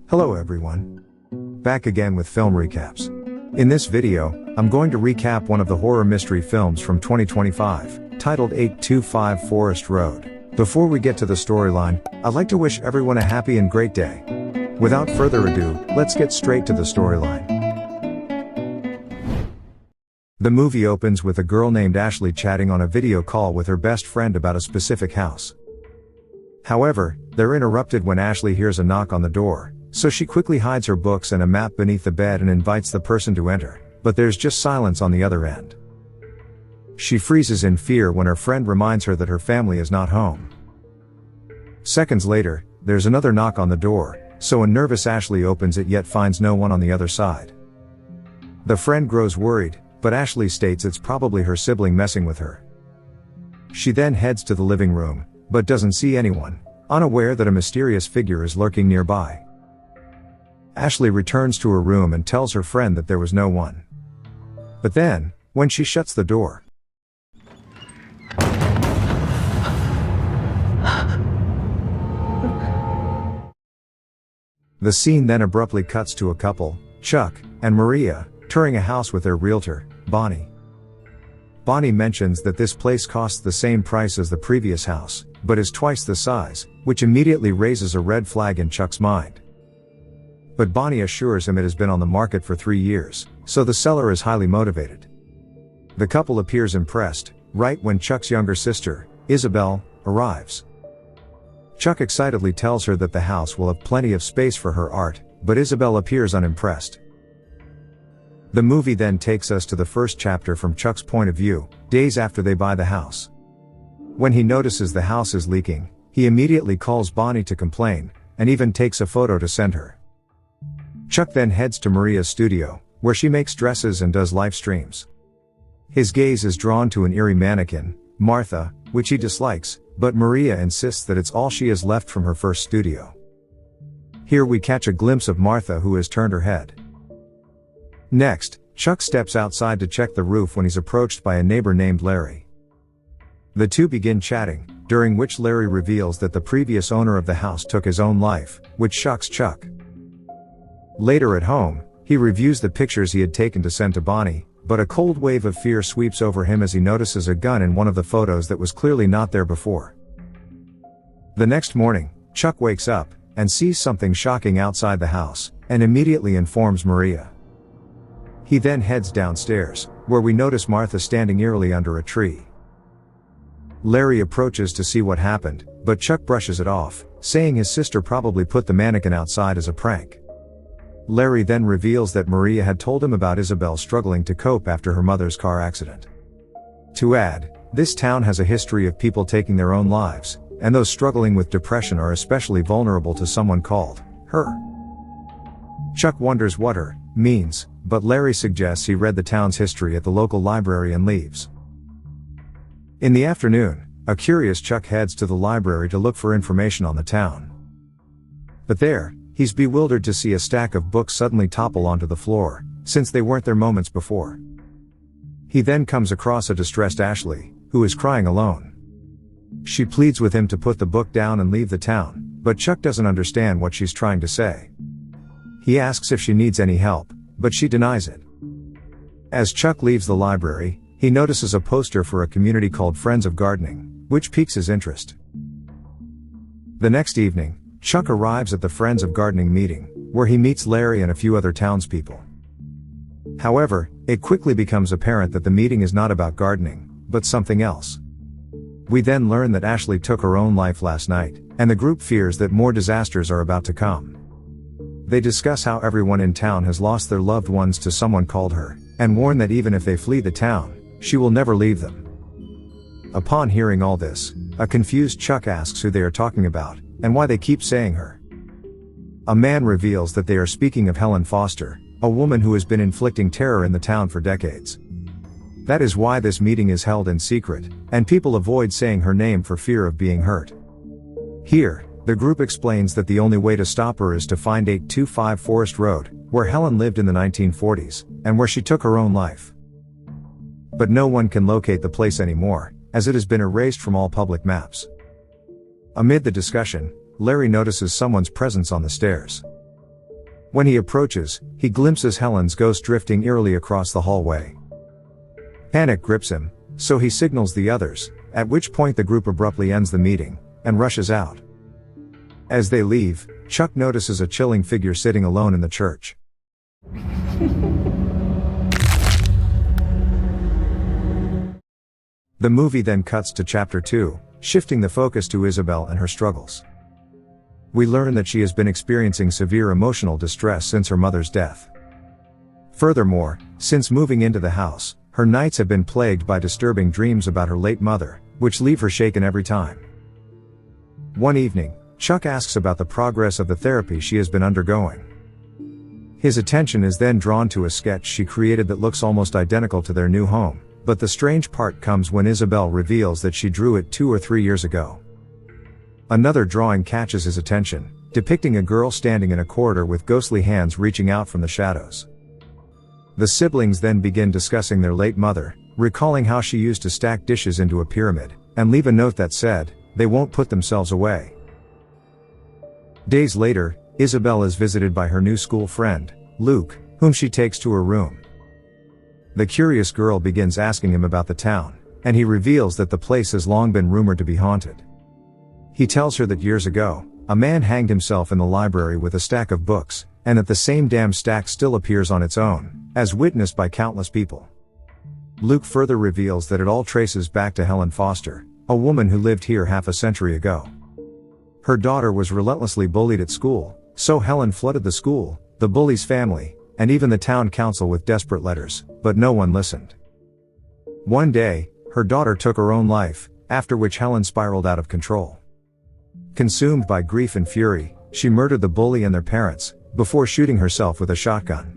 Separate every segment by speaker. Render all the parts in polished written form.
Speaker 1: Hello everyone. Back again with film recaps. In this video, I'm going to recap one of the horror mystery films from 2025, titled 825 Forest Road. Before we get to the storyline, I'd like to wish everyone a happy and great day. Without further ado, let's get straight to the storyline. The movie opens with a girl named Ashley chatting on a video call with her best friend about a specific house. However, they're interrupted when Ashley hears a knock on the door, so she quickly hides her books and a map beneath the bed and invites the person to enter, but there's just silence on the other end. She freezes in fear when her friend reminds her that her family is not home. Seconds later, there's another knock on the door, so a nervous Ashley opens it yet finds no one on the other side. The friend grows worried, but Ashley states it's probably her sibling messing with her. She then heads to the living room, but doesn't see anyone, unaware that a mysterious figure is lurking nearby. Ashley returns to her room and tells her friend that there was no one. But then, when she shuts the door, the scene then abruptly cuts to a couple, Chuck and Maria, touring a house with their realtor, Bonnie. Bonnie mentions that this place costs the same price as the previous house, but is twice the size, which immediately raises a red flag in Chuck's mind. But Bonnie assures him it has been on the market for 3 years, so the seller is highly motivated. The couple appears impressed, right when Chuck's younger sister, Isabelle, arrives. Chuck excitedly tells her that the house will have plenty of space for her art, but Isabelle appears unimpressed. The movie then takes us to the first chapter from Chuck's point of view, days after they buy the house. When he notices the house is leaking, he immediately calls Bonnie to complain, and even takes a photo to send her. Chuck then heads to Maria's studio, where she makes dresses and does live streams. His gaze is drawn to an eerie mannequin, Martha, which he dislikes, but Maria insists that it's all she has left from her first studio. Here we catch a glimpse of Martha who has turned her head. Next, Chuck steps outside to check the roof when he's approached by a neighbor named Larry. The two begin chatting, during which Larry reveals that the previous owner of the house took his own life, which shocks Chuck. Later at home, he reviews the pictures he had taken to send to Bonnie, but a cold wave of fear sweeps over him as he notices a gun in one of the photos that was clearly not there before. The next morning, Chuck wakes up, and sees something shocking outside the house, and immediately informs Maria. He then heads downstairs, where we notice Martha standing eerily under a tree. Larry approaches to see what happened, but Chuck brushes it off, saying his sister probably put the mannequin outside as a prank. Larry then reveals that Maria had told him about Isabelle struggling to cope after her mother's car accident. To add, this town has a history of people taking their own lives, and those struggling with depression are especially vulnerable to someone called her. Chuck wonders what her means, but Larry suggests he read the town's history at the local library and leaves. In the afternoon, a curious Chuck heads to the library to look for information on the town. But there, he's bewildered to see a stack of books suddenly topple onto the floor, since they weren't there moments before. He then comes across a distressed Ashley, who is crying alone. She pleads with him to put the book down and leave the town, but Chuck doesn't understand what she's trying to say. He asks if she needs any help, but she denies it. As Chuck leaves the library, he notices a poster for a community called Friends of Gardening, which piques his interest. The next evening, Chuck arrives at the Friends of Gardening meeting, where he meets Larry and a few other townspeople. However, it quickly becomes apparent that the meeting is not about gardening, but something else. We then learn that Ashley took her own life last night, and the group fears that more disasters are about to come. They discuss how everyone in town has lost their loved ones to someone called her, and warn that even if they flee the town, she will never leave them. Upon hearing all this, a confused Chuck asks who they are talking about, and why they keep saying her. A man reveals that they are speaking of Helen Foster, a woman who has been inflicting terror in the town for decades. That is why this meeting is held in secret, and people avoid saying her name for fear of being hurt. Here, the group explains that the only way to stop her is to find 825 Forest Road, where Helen lived in the 1940s, and where she took her own life. But no one can locate the place anymore, as it has been erased from all public maps. Amid the discussion, Larry notices someone's presence on the stairs. When he approaches, he glimpses Helen's ghost drifting eerily across the hallway. Panic grips him, so he signals the others, at which point the group abruptly ends the meeting, and rushes out. As they leave, Chuck notices a chilling figure sitting alone in the church. The movie then cuts to Chapter 2, shifting the focus to Isabelle and her struggles. We learn that she has been experiencing severe emotional distress since her mother's death. Furthermore, since moving into the house, her nights have been plagued by disturbing dreams about her late mother, which leave her shaken every time. One evening, Chuck asks about the progress of the therapy she has been undergoing. His attention is then drawn to a sketch she created that looks almost identical to their new home, but the strange part comes when Isabelle reveals that she drew it 2 or 3 years ago. Another drawing catches his attention, depicting a girl standing in a corridor with ghostly hands reaching out from the shadows. The siblings then begin discussing their late mother, recalling how she used to stack dishes into a pyramid, and leave a note that said, "They won't put themselves away." Days later, Isabelle is visited by her new school friend, Luke, whom she takes to her room. The curious girl begins asking him about the town, and he reveals that the place has long been rumored to be haunted. He tells her that years ago, a man hanged himself in the library with a stack of books, and that the same damn stack still appears on its own, as witnessed by countless people. Luke further reveals that it all traces back to Helen Foster, a woman who lived here half a century ago. Her daughter was relentlessly bullied at school, so Helen flooded the school, the bully's family, and even the town council with desperate letters, but no one listened. One day, her daughter took her own life, after which Helen spiraled out of control. Consumed by grief and fury, she murdered the bully and their parents, before shooting herself with a shotgun.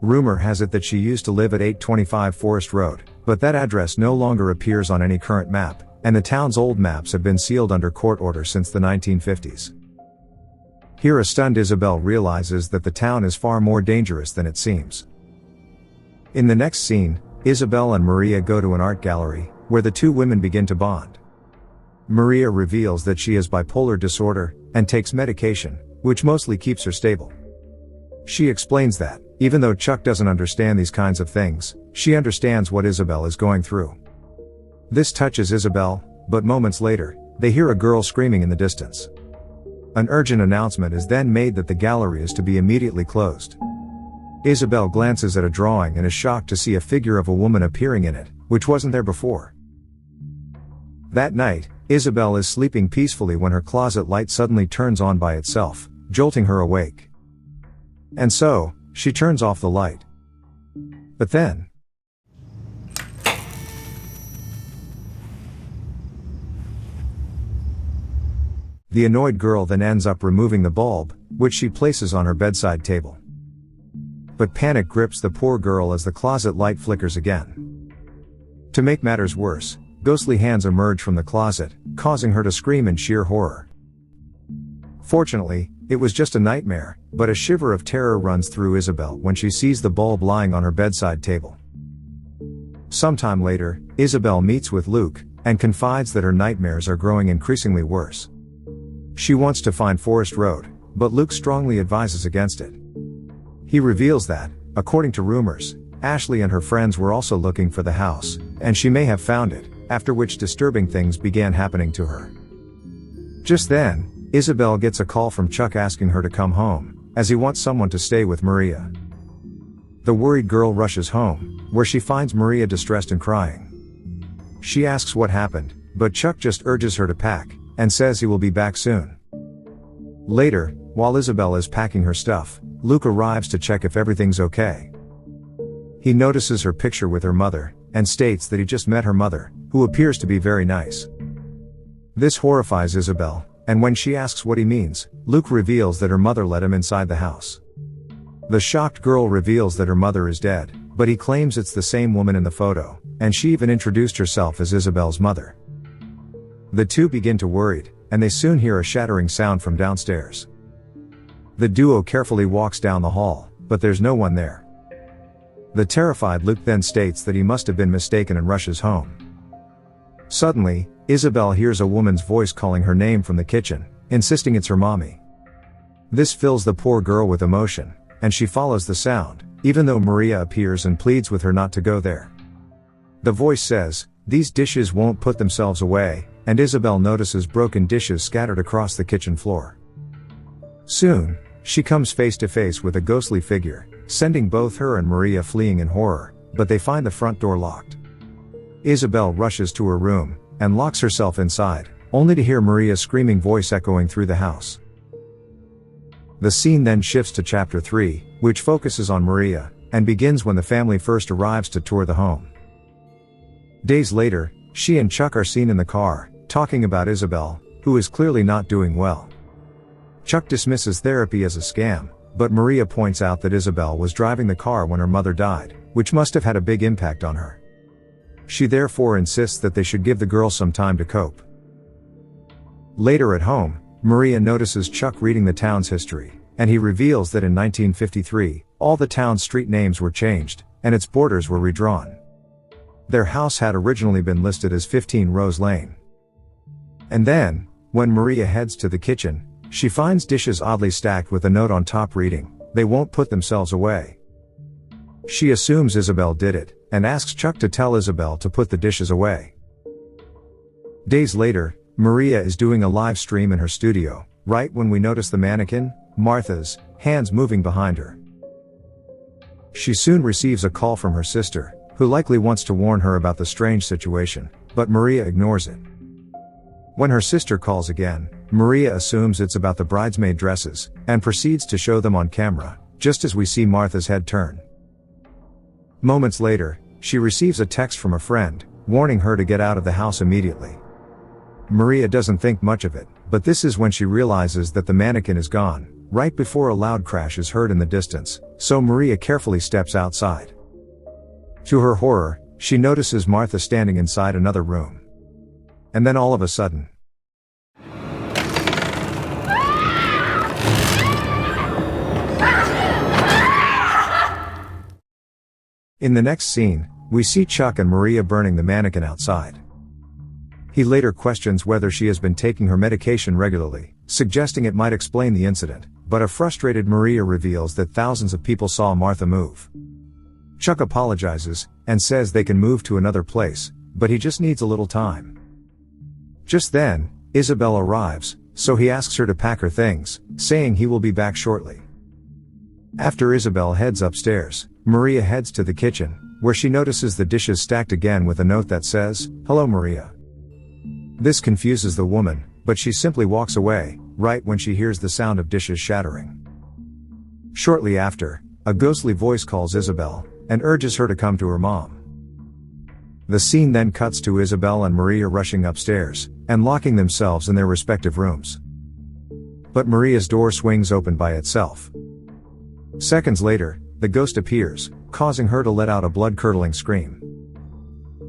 Speaker 1: Rumor has it that she used to live at 825 Forest Road, but that address no longer appears on any current map, and the town's old maps have been sealed under court order since the 1950s. Here a stunned Isabelle realizes that the town is far more dangerous than it seems. In the next scene, Isabelle and Maria go to an art gallery, where the two women begin to bond. Maria reveals that she has bipolar disorder, and takes medication, which mostly keeps her stable. She explains that, even though Chuck doesn't understand these kinds of things, she understands what Isabelle is going through. This touches Isabelle, but moments later, they hear a girl screaming in the distance. An urgent announcement is then made that the gallery is to be immediately closed. Isabelle glances at a drawing and is shocked to see a figure of a woman appearing in it, which wasn't there before. That night, Isabelle is sleeping peacefully when her closet light suddenly turns on by itself, jolting her awake. And so, she turns off the light. But then, the annoyed girl then ends up removing the bulb, which she places on her bedside table. But panic grips the poor girl as the closet light flickers again. To make matters worse, ghostly hands emerge from the closet, causing her to scream in sheer horror. Fortunately, it was just a nightmare, but a shiver of terror runs through Isabelle when she sees the bulb lying on her bedside table. Sometime later, Isabelle meets with Luke, and confides that her nightmares are growing increasingly worse. She wants to find Forest Road, but Luke strongly advises against it. He reveals that, according to rumors, Ashley and her friends were also looking for the house, and she may have found it, after which disturbing things began happening to her. Just then, Isabelle gets a call from Chuck asking her to come home, as he wants someone to stay with Maria. The worried girl rushes home, where she finds Maria distressed and crying. She asks what happened, but Chuck just urges her to pack, and says he will be back soon. Later, while Isabelle is packing her stuff, Luke arrives to check if everything's okay. He notices her picture with her mother, and states that he just met her mother, who appears to be very nice. This horrifies Isabelle, and when she asks what he means, Luke reveals that her mother let him inside the house. The shocked girl reveals that her mother is dead, but he claims it's the same woman in the photo, and she even introduced herself as Isabelle's mother. The two begin to worry, and they soon hear a shattering sound from downstairs. The duo carefully walks down the hall, but there's no one there. The terrified Luke then states that he must have been mistaken and rushes home. Suddenly, Isabelle hears a woman's voice calling her name from the kitchen, insisting it's her mommy. This fills the poor girl with emotion, and she follows the sound, even though Maria appears and pleads with her not to go there. The voice says, "These dishes won't put themselves away," and Isabelle notices broken dishes scattered across the kitchen floor. Soon, she comes face to face with a ghostly figure, sending both her and Maria fleeing in horror, but they find the front door locked. Isabelle rushes to her room, and locks herself inside, only to hear Maria's screaming voice echoing through the house. The scene then shifts to chapter 3, which focuses on Maria, and begins when the family first arrives to tour the home. Days later, she and Chuck are seen in the car, talking about Isabelle, who is clearly not doing well. Chuck dismisses therapy as a scam, but Maria points out that Isabelle was driving the car when her mother died, which must have had a big impact on her. She therefore insists that they should give the girl some time to cope. Later at home, Maria notices Chuck reading the town's history, and he reveals that in 1953, all the town's street names were changed, and its borders were redrawn. Their house had originally been listed as 15 Rose Lane. And then, when Maria heads to the kitchen, she finds dishes oddly stacked with a note on top reading, "They won't put themselves away." She assumes Isabelle did it, and asks Chuck to tell Isabelle to put the dishes away. Days later, Maria is doing a live stream in her studio, right when we notice the mannequin, Martha's, hands moving behind her. She soon receives a call from her sister, who likely wants to warn her about the strange situation, but Maria ignores it. When her sister calls again, Maria assumes it's about the bridesmaid dresses, and proceeds to show them on camera, just as we see Martha's head turn. Moments later, she receives a text from a friend, warning her to get out of the house immediately. Maria doesn't think much of it, but this is when she realizes that the mannequin is gone, right before a loud crash is heard in the distance, so Maria carefully steps outside. To her horror, she notices Martha standing inside another room. And then all of a sudden, in the next scene, we see Chuck and Maria burning the mannequin outside. He later questions whether she has been taking her medication regularly, suggesting it might explain the incident, but a frustrated Maria reveals that thousands of people saw Martha move. Chuck apologizes, and says they can move to another place, but he just needs a little time. Just then, Isabelle arrives, so he asks her to pack her things, saying he will be back shortly. After Isabelle heads upstairs, Maria heads to the kitchen, where she notices the dishes stacked again with a note that says, "Hello Maria." This confuses the woman, but she simply walks away, right when she hears the sound of dishes shattering. Shortly after, a ghostly voice calls Isabelle, and urges her to come to her mom. The scene then cuts to Isabelle and Maria rushing upstairs, and locking themselves in their respective rooms. But Maria's door swings open by itself. Seconds later, the ghost appears, causing her to let out a blood-curdling scream.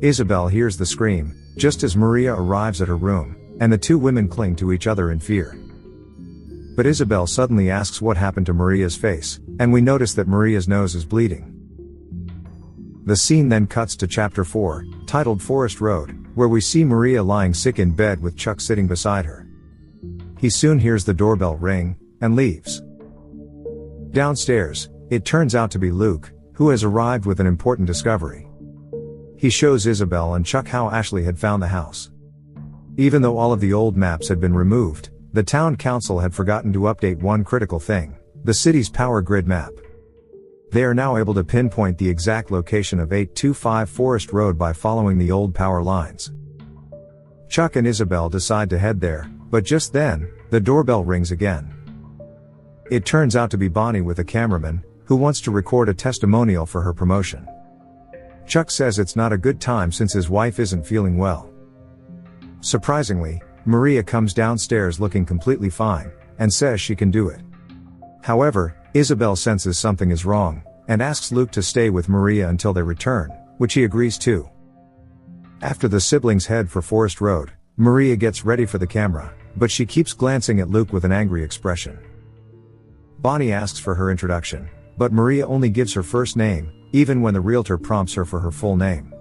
Speaker 1: Isabelle hears the scream, just as Maria arrives at her room, and the two women cling to each other in fear. But Isabelle suddenly asks what happened to Maria's face, and we notice that Maria's nose is bleeding. The scene then cuts to chapter 4, titled Forest Road, where we see Maria lying sick in bed with Chuck sitting beside her. He soon hears the doorbell ring, and leaves. Downstairs, it turns out to be Luke, who has arrived with an important discovery. He shows Isabelle and Chuck how Ashley had found the house. Even though all of the old maps had been removed, the town council had forgotten to update one critical thing: the city's power grid map. They are now able to pinpoint the exact location of 825 Forest Road by following the old power lines. Chuck and Isabelle decide to head there, but just then, the doorbell rings again. It turns out to be Bonnie with a cameraman, who wants to record a testimonial for her promotion. Chuck says it's not a good time since his wife isn't feeling well. Surprisingly, Maria comes downstairs looking completely fine, and says she can do it. However, Isabelle senses something is wrong, and asks Luke to stay with Maria until they return, which he agrees to. After the siblings head for Forest Road, Maria gets ready for the camera, but she keeps glancing at Luke with an angry expression. Bonnie asks for her introduction, but Maria only gives her first name, even when the realtor prompts her for her full name.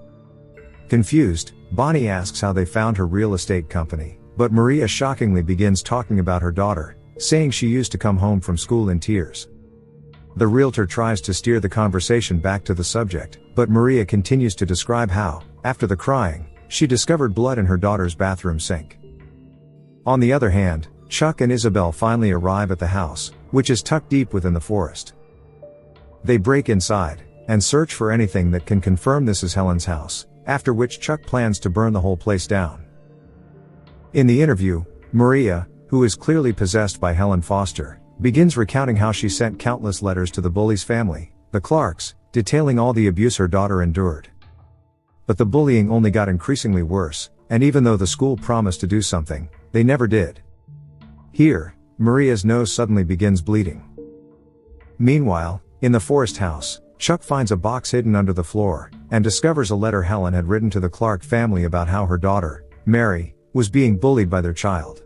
Speaker 1: Confused, Bonnie asks how they found her real estate company, but Maria shockingly begins talking about her daughter, saying she used to come home from school in tears. The realtor tries to steer the conversation back to the subject, but Maria continues to describe how, after the crying, she discovered blood in her daughter's bathroom sink. On the other hand, Chuck and Isabelle finally arrive at the house, which is tucked deep within the forest. They break inside, and search for anything that can confirm this is Helen's house, after which Chuck plans to burn the whole place down. In the interview, Maria, who is clearly possessed by Helen Foster, begins recounting how she sent countless letters to the bully's family, the Clarks, detailing all the abuse her daughter endured. But the bullying only got increasingly worse, and even though the school promised to do something, they never did. Here, Maria's nose suddenly begins bleeding. Meanwhile, in the forest house, Chuck finds a box hidden under the floor, and discovers a letter Helen had written to the Clark family about how her daughter, Mary, was being bullied by their child.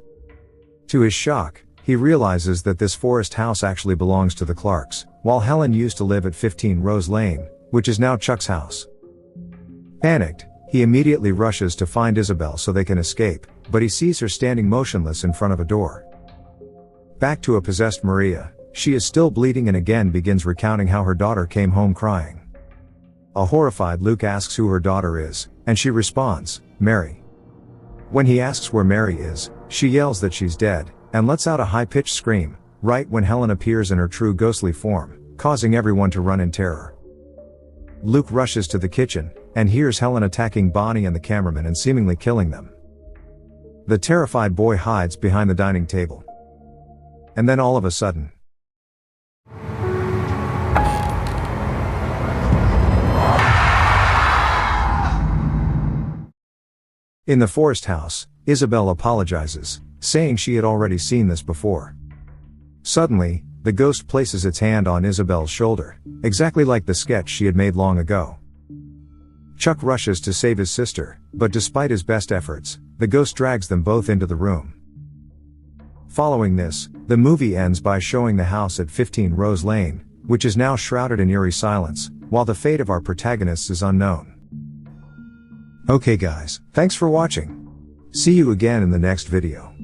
Speaker 1: To his shock, he realizes that this forest house actually belongs to the Clarks, while Helen used to live at 15 Rose Lane, which is now Chuck's house. Panicked, he immediately rushes to find Isabelle so they can escape, but he sees her standing motionless in front of a door. Back to a possessed Maria, she is still bleeding and again begins recounting how her daughter came home crying. A horrified Luke asks who her daughter is, and she responds, Mary. When he asks where Mary is, she yells that she's dead, and lets out a high-pitched scream, right when Helen appears in her true ghostly form, causing everyone to run in terror. Luke rushes to the kitchen, and hears Helen attacking Bonnie and the cameraman and seemingly killing them. The terrified boy hides behind the dining table. And then all of a sudden, in the forest house, Isabelle apologizes, saying she had already seen this before. Suddenly, the ghost places its hand on Isabelle's shoulder, exactly like the sketch she had made long ago. Chuck rushes to save his sister, but despite his best efforts, the ghost drags them both into the room. Following this, the movie ends by showing the house at 15 Rose Lane, which is now shrouded in eerie silence, while the fate of our protagonists is unknown. Okay guys, thanks for watching. See you again in the next video.